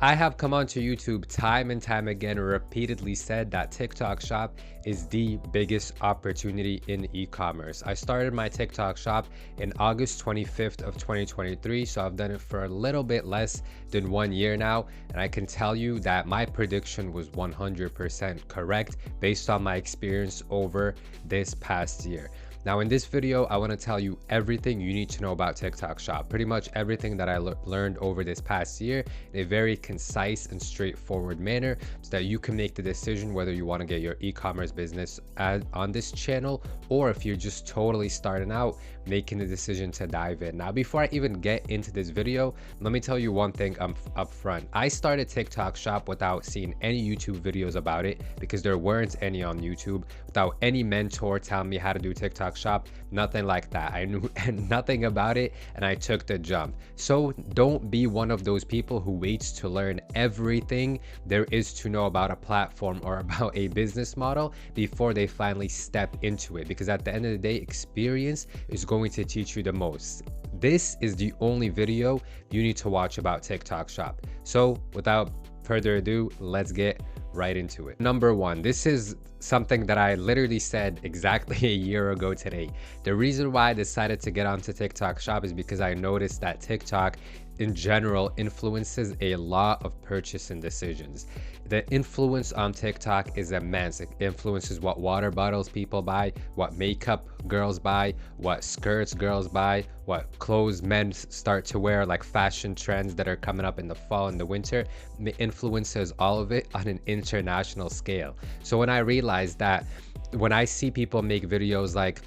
I have come onto YouTube time and time again, repeatedly said that TikTok Shop is the biggest opportunity in e-commerce. I started my TikTok Shop in August 25th of 2023, so I've done it for a little bit less than 1 year now, and I can tell you that my prediction was 100% correct based on my experience over this past year. Now in this video, I want to tell you everything you need to know about TikTok Shop, pretty much everything that I learned over this past year in a very concise and straightforward manner so that you can make the decision whether you want to get your e-commerce business on this channel, or if you're just totally starting out, making the decision to dive in. Now, before I even get into this video, let me tell you one thing up front. I started TikTok Shop without seeing any YouTube videos about it because there weren't any on YouTube, without any mentor telling me how to do TikTok Shop, nothing like that. I knew nothing about it and I took the jump. So don't be one of those people who waits to learn everything there is to know about a platform or about a business model before they finally step into it, because at the end of the day, experience is going to teach you the most. This is the only video you need to watch about TikTok Shop. So without further ado, let's get right into it. Number one, this is something that I literally said exactly a year ago today. The reason why I decided to get onto TikTok Shop is because I noticed that TikTok in general influences a lot of purchasing decisions. The influence on TikTok is immense. It influences what water bottles people buy, what makeup girls buy, what skirts girls buy, what clothes men start to wear, like fashion trends that are coming up in the fall and the winter. It influences all of it on an international scale. So when I realized that, when I see people make videos like,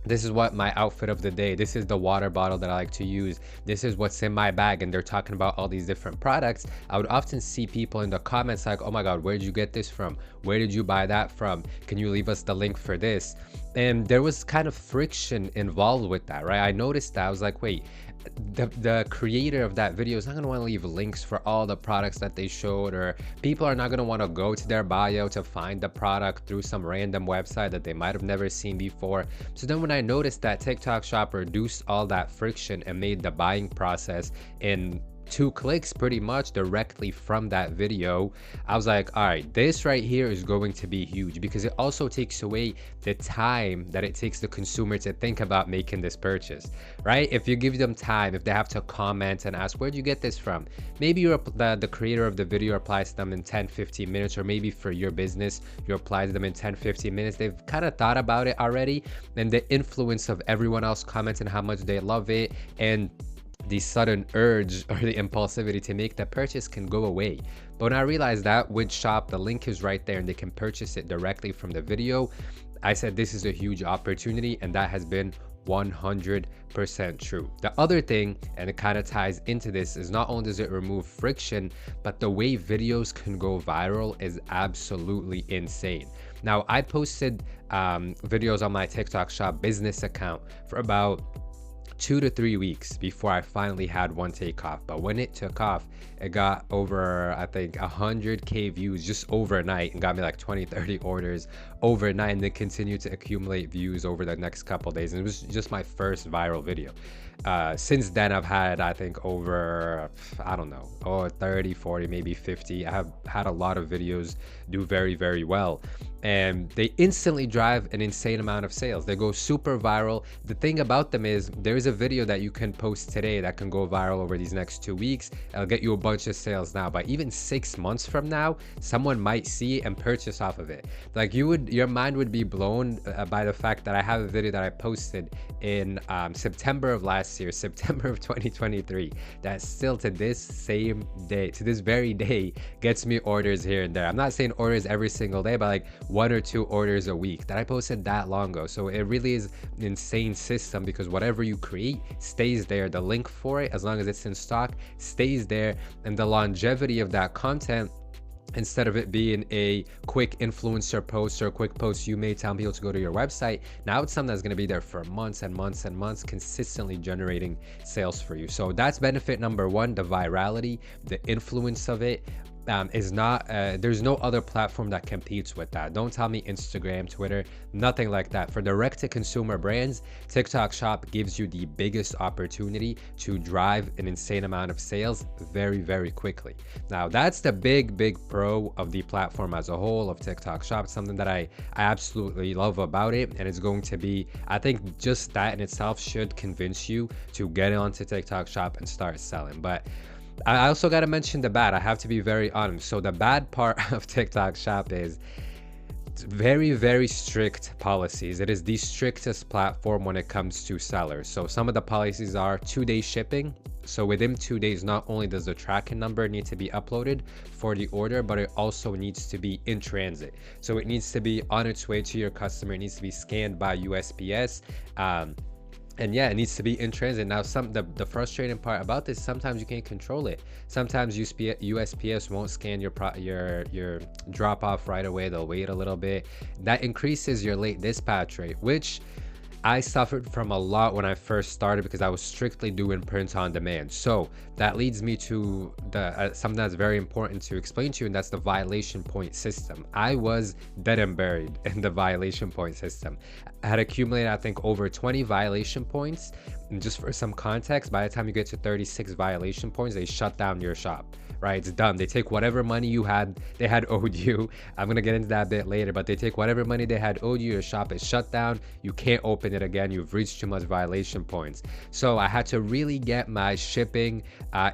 this is what my outfit of the day, this is the water bottle that I like to use, this is what's in my bag, and they're talking about all these different products, I would often see people in the comments like, oh my god, where did you get this from, where did you buy that from, can you leave us the link for this? And there was kind of friction involved with that, right? I noticed that. I was like, wait, the creator of that video is not going to want to leave links for all the products that they showed, or people are not going to want to go to their bio to find the product through some random website that they might have never seen before. So then when I noticed that TikTok Shop reduced all that friction and made the buying process in 2 clicks pretty much directly from that video, I was like, all right, this right here is going to be huge, because it also takes away the time that it takes the consumer to think about making this purchase, right? If you give them time, if they have to comment and ask, where'd you get this from? Maybe you're the creator of the video replies to them in 10-15 minutes, or maybe for your business, you reply to them in 10-15 minutes. They've kind of thought about it already, and the influence of everyone else commenting how much they love it, and the sudden urge or the impulsivity to make the purchase can go away. But when I realized that with Shop, the link is right there and they can purchase it directly from the video, I said this is a huge opportunity, and that has been 100% true. The other thing, and it kind of ties into this, is not only does it remove friction, but the way videos can go viral is absolutely insane. Now, I posted videos on my TikTok Shop business account for about 2 to 3 weeks before I finally had one take off. But when it took off, it got over, I think, 100k views just overnight, and got me like 20-30 orders overnight, and then continued to accumulate views over the next couple days. And it was just my first viral video. Since then, I've had, I think, over, I don't know, 30, 40, maybe 50. I have had a lot of videos do very, very well, and they instantly drive an insane amount of sales. They go super viral. The thing about them is there's a video that you can post today that can go viral over these next 2 weeks. It'll get you a bunch of sales now, but even 6 months from now, someone might see and purchase off of it. Like, your mind would be blown by the fact that I have a video that I posted in September of last year, September of 2023, that still to this same day, to this very day, gets me orders here and there. I'm not saying orders every single day, but like 1 or 2 orders a week that I posted that long ago. So it really is an insane system, because whatever you create stays there. The link for it, as long as it's in stock, stays there, and the longevity of that content, instead of it being a quick influencer post or a quick post you made telling people to go to your website, now it's something that's going to be there for months and months and months, consistently generating sales for you. So that's benefit number one, the virality, the influence of it. is not there's no other platform that competes with that. Don't tell me Instagram, Twitter, nothing like that. For direct to consumer brands, TikTok Shop gives you the biggest opportunity to drive an insane amount of sales very quickly. Now that's the big pro of the platform as a whole, of TikTok Shop. Something that I absolutely love about it, and it's going to be, I think just that in itself should convince you to get onto TikTok Shop and start selling. But I also got to mention the bad. I have to be very honest. So the bad part of TikTok Shop is very strict policies. It is the strictest platform when it comes to sellers. So some of the policies are 2-day shipping. So within 2 days, not only does the tracking number need to be uploaded for the order, but it also needs to be in transit. So it needs to be on its way to your customer. It needs to be scanned by USPS. And yeah, it needs to be in transit. Now, the frustrating part about this, sometimes you can't control it. Sometimes USPS won't scan your drop off right away. They'll wait a little bit. That increases your late dispatch rate, which I suffered from a lot when I first started because I was strictly doing print on demand. So that leads me to the something that's very important to explain to you, and that's the violation point system. I was dead and buried in the violation point system. I had accumulated, I think, over 20 violation points. And just for some context, by the time you get to 36 violation points, they shut down your shop. Right, it's done. They take whatever money they had owed you. I'm gonna get into that a bit later, but they take whatever money they had owed you. Your shop is shut down. You can't open it again. You've reached too much violation points. So I had to really get my shipping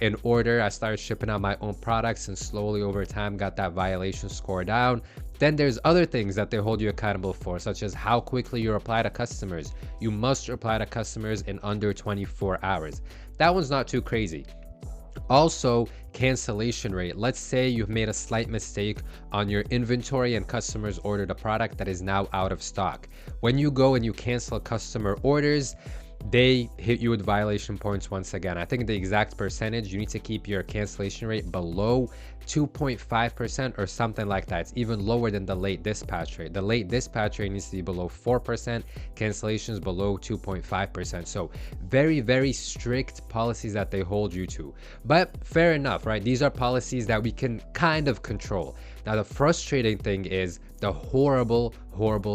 in order. I started shipping out my own products, and slowly over time got that violation score down. Then there's other things that they hold you accountable for, such as how quickly you reply to customers. You must reply to customers in under 24 hours. That one's not too crazy. Also, cancellation rate. Let's say you've made a slight mistake on your inventory and customers ordered a product that is now out of stock. When you go and you cancel customer orders, they hit you with violation points once again. I think the exact percentage, you need to keep your cancellation rate below 2.5% or something like that. It's even lower than the late dispatch rate. The late dispatch rate needs to be below 4%, cancellations below 2.5%. So very strict policies that they hold you to. But fair enough, right? These are policies that we can kind of control. Now, the frustrating thing is the horrible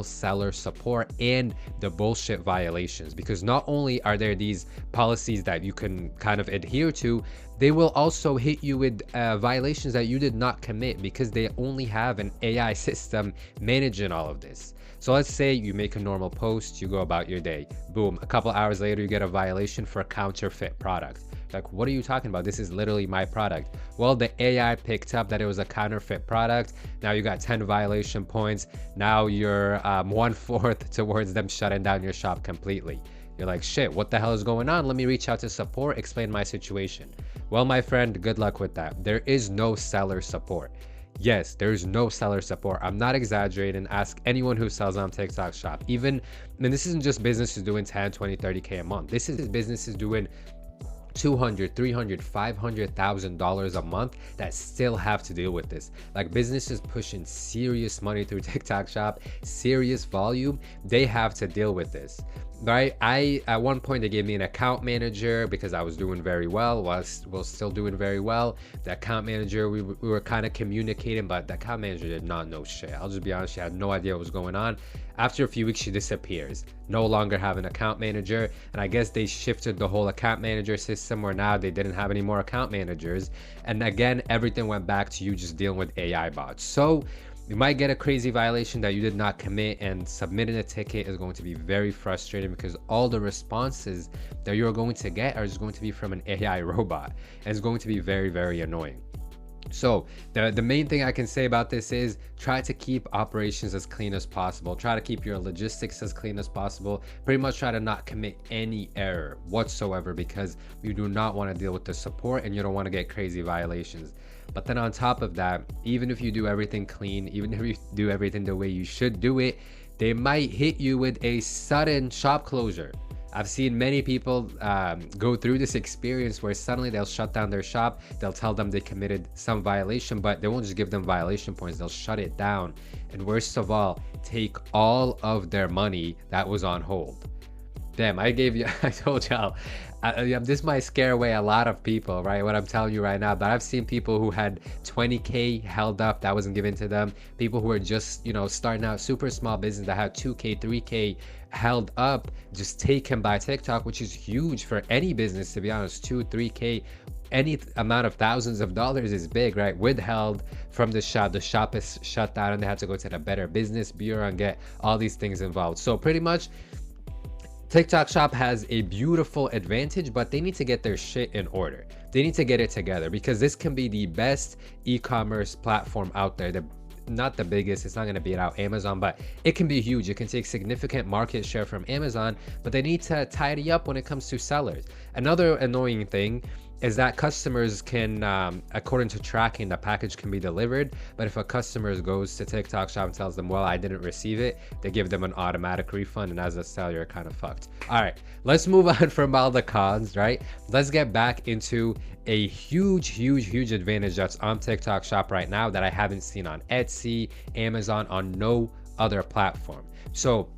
seller support and the bullshit violations, because not only are there these policies that you can kind of adhere to, they will also hit you with violations that you did not commit, because they only have an AI system managing all of this. So let's say you make a normal post, you go about your day, boom, a couple hours later you get a violation for a counterfeit product. Like, what are you talking about? This is literally my product. Well, the AI picked up that it was a counterfeit product. Now you got 10 violation points. Now you're 1/4 towards them shutting down your shop completely. You're like, shit, what the hell is going on? Let me reach out to support, explain my situation. Well, my friend, good luck with that. There is no seller support. Yes, there's no seller support. I'm not exaggerating. Ask anyone who sells on TikTok Shop. Even, and this isn't just businesses doing 10, 20, 30K a month. This is businesses doing $200,000, $300,000, $500,000 a month that still have to deal with this. Like, businesses pushing serious money through TikTok Shop, serious volume, they have to deal with this, right? At one point they gave me an account manager because I was doing very well, was still doing very well. The account manager, we were kind of communicating, but the account manager did not know shit. I'll just be honest, she had no idea what was going on. After a few weeks, she disappears. No longer have an account manager. And I guess they shifted the whole account manager system where now they didn't have any more account managers. And again, everything went back to you just dealing with AI bots. So you might get a crazy violation that you did not commit, and submitting a ticket is going to be very frustrating because all the responses that you're going to get are just going to be from an AI robot. And it's going to be very annoying. So the main thing I can say about this is try to keep operations as clean as possible. Try to keep your logistics as clean as possible. Pretty much try to not commit any error whatsoever, because you do not want to deal with the support and you don't want to get crazy violations. But then on top of that, even if you do everything clean, even if you do everything the way you should do it, they might hit you with a sudden shop closure. I've seen many people go through this experience where suddenly they'll shut down their shop. They'll tell them they committed some violation, but they won't just give them violation points. They'll shut it down. And worst of all, take all of their money that was on hold. Damn, I told y'all, this might scare away a lot of people, right? What I'm telling you right now, but I've seen people who had 20K held up that wasn't given to them. People who are just, starting out super small business that had 2K, 3K held up, just taken by TikTok, which is huge for any business, to be honest. 2, 3K, any amount of thousands of dollars is big, right? Withheld from the shop. The shop is shut down and they had to go to the Better Business Bureau and get all these things involved. So pretty much, TikTok Shop has a beautiful advantage, but they need to get their shit in order. They need to get it together, because this can be the best e-commerce platform out there. Not the biggest, it's not going to beat out Amazon, but it can be huge. It can take significant market share from Amazon, but they need to tidy up when it comes to sellers. Another annoying thing is that customers can, according to tracking, the package can be delivered, but if a customer goes to TikTok Shop and tells them, well, I didn't receive it, they give them an automatic refund, and as a seller, you're kind of fucked. All right, let's move on from all the cons, right? Let's get back into a huge advantage that's on TikTok Shop right now that I haven't seen on Etsy, Amazon, on no other platform. So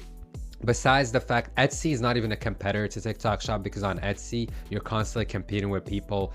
besides the fact Etsy is not even a competitor to TikTok Shop, because on Etsy you're constantly competing with people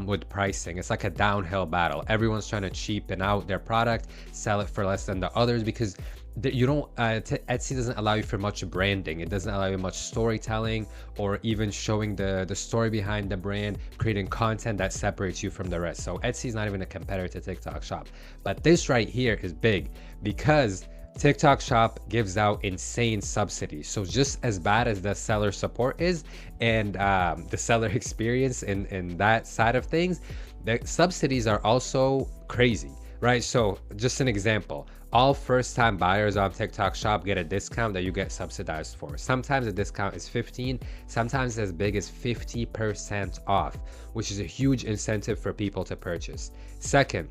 with pricing. It's like a downhill battle. Everyone's trying to cheapen out their product, sell it for less than the others, because you don't Etsy doesn't allow you for much branding. It doesn't allow you much storytelling, or even showing the story behind the brand, creating content that separates you from the rest. So Etsy is not even a competitor to TikTok Shop. But this right here is big, because TikTok Shop gives out insane subsidies. So just as bad as the seller support is, and the seller experience in that side of things, the subsidies are also crazy, right? So just an example, all first-time buyers on TikTok Shop get a discount that you get subsidized for. Sometimes the discount is 15, sometimes as big as 50% off, which is a huge incentive for people to purchase. Second,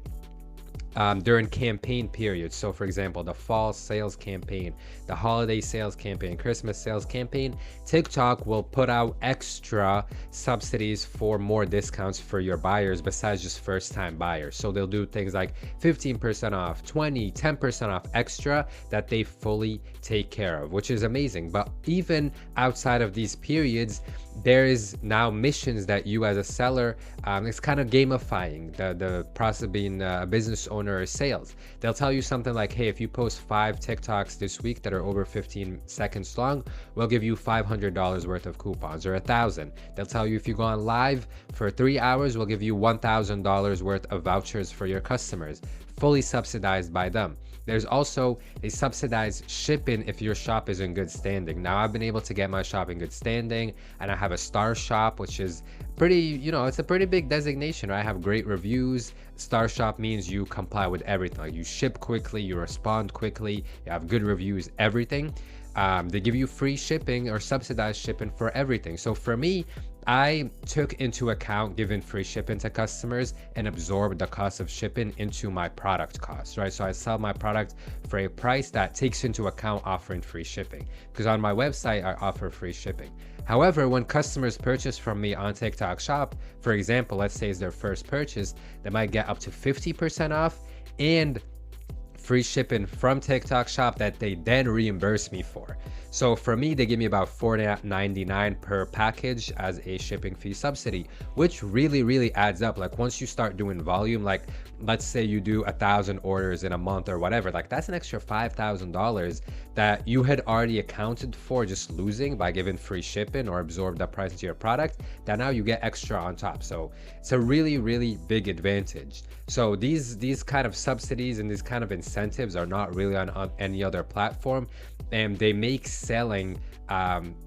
during campaign periods, so for example, the fall sales campaign, the holiday sales campaign, Christmas sales campaign, TikTok will put out extra subsidies for more discounts for your buyers besides just first-time buyers. So they'll do things like 15% off, 20, 10% off extra that they fully take care of, which is amazing. But even outside of these periods, there is now missions that you as a seller, it's kind of gamifying the process of being a business owner or sales. They'll tell you something like, hey, if you post 5 TikToks this week that are over 15 seconds long, we'll give you $500 worth of coupons, or 1,000. They'll tell you if you go on live for 3 hours, we'll give you $1,000 worth of vouchers for your customers, fully subsidized by them. There's also a subsidized shipping if your shop is in good standing. Now, I've been able to get my shop in good standing, and I have a star shop, which is pretty, it's a pretty big designation, right? I have great reviews. Star shop means you comply with everything. Like, you ship quickly, you respond quickly, you have good reviews, everything. They give you free shipping or subsidized shipping for everything. So for me, I took into account giving free shipping to customers and absorbed the cost of shipping into my product cost, right? So I sell my product for a price that takes into account offering free shipping, because on my website, I offer free shipping. However, when customers purchase from me on TikTok Shop, for example, let's say it's their first purchase, they might get up to 50% off and free shipping from TikTok Shop that they then reimburse me for. So for me, they give me about $4.99 per package as a shipping fee subsidy, which really adds up. Like, once you start doing volume, like let's say you do 1,000 orders in a month or whatever, like that's an extra $5,000 that you had already accounted for just losing by giving free shipping or absorb the price into your product, that now you get extra on top. So it's a really big advantage. So these kind of subsidies and these kind of incentives are not really on any other platform, and they make selling,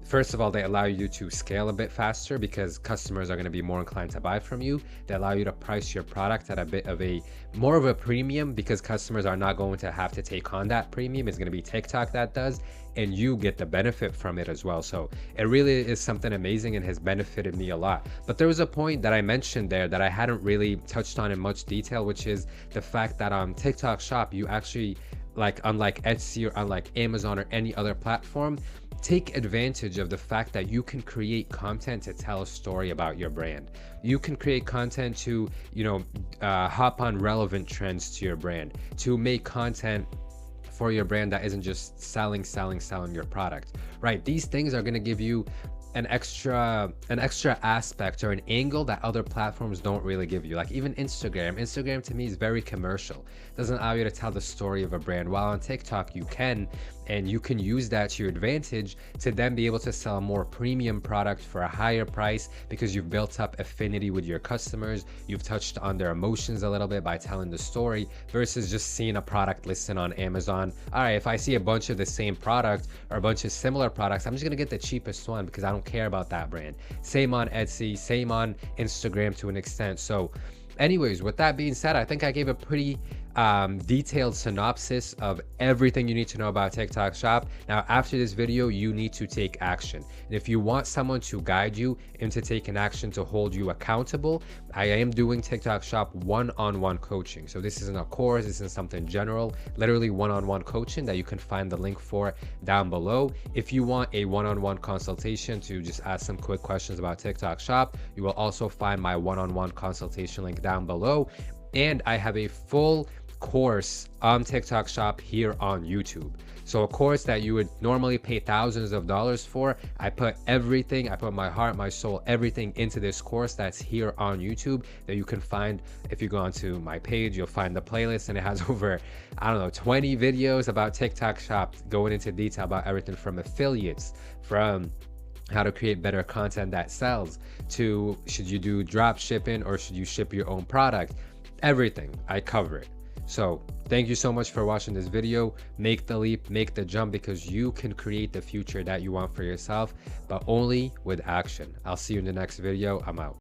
first of all, they allow you to scale a bit faster because customers are going to be more inclined to buy from you. They allow you to price your product at a bit of a more of a premium, because customers are not going to have to take on that premium. It's going to be TikTok that does, and you get the benefit from it as well. So it really is something amazing and has benefited me a lot. But there was a point that I mentioned there that I hadn't really touched on in much detail, which is the fact that on TikTok Shop, you actually, like, unlike Etsy or unlike Amazon or any other platform, take advantage of the fact that you can create content to tell a story about your brand. You can create content to, hop on relevant trends to your brand, to make content for your brand that isn't just selling your product, right? These things are going to give you an extra aspect or an angle that other platforms don't really give you. Like even Instagram to me is very commercial. It doesn't allow you to tell the story of a brand, while on TikTok you can, and you can use that to your advantage to then be able to sell a more premium product for a higher price because you've built up affinity with your customers. You've touched on their emotions a little bit by telling the story versus just seeing a product listed on Amazon. All right, if I see a bunch of the same product or a bunch of similar products, I'm just gonna get the cheapest one because I don't care about that brand. Same on Etsy, same on Instagram to an extent. So anyways, with that being said, I think I gave a pretty detailed synopsis of everything you need to know about TikTok Shop. Now, after this video, you need to take action. And if you want someone to guide you into taking action to hold you accountable, I am doing TikTok Shop one-on-one coaching. So this isn't a course, this isn't something general, literally one-on-one coaching that you can find the link for down below. If you want a one-on-one consultation to just ask some quick questions about TikTok Shop, you will also find my one-on-one consultation link down below. And I have a full course on TikTok Shop here on YouTube. So a course that you would normally pay thousands of dollars for, I put everything, I put my heart, my soul, everything into this course that's here on YouTube that you can find. If you go onto my page, you'll find the playlist, and it has over, I don't know, 20 videos about TikTok Shop going into detail about everything from affiliates, from how to create better content that sells, to should you do drop shipping or should you ship your own product. Everything, I cover it. So thank you so much for watching this video. Make the leap, make the jump, because you can create the future that you want for yourself, but only with action. I'll see you in the next video. I'm out.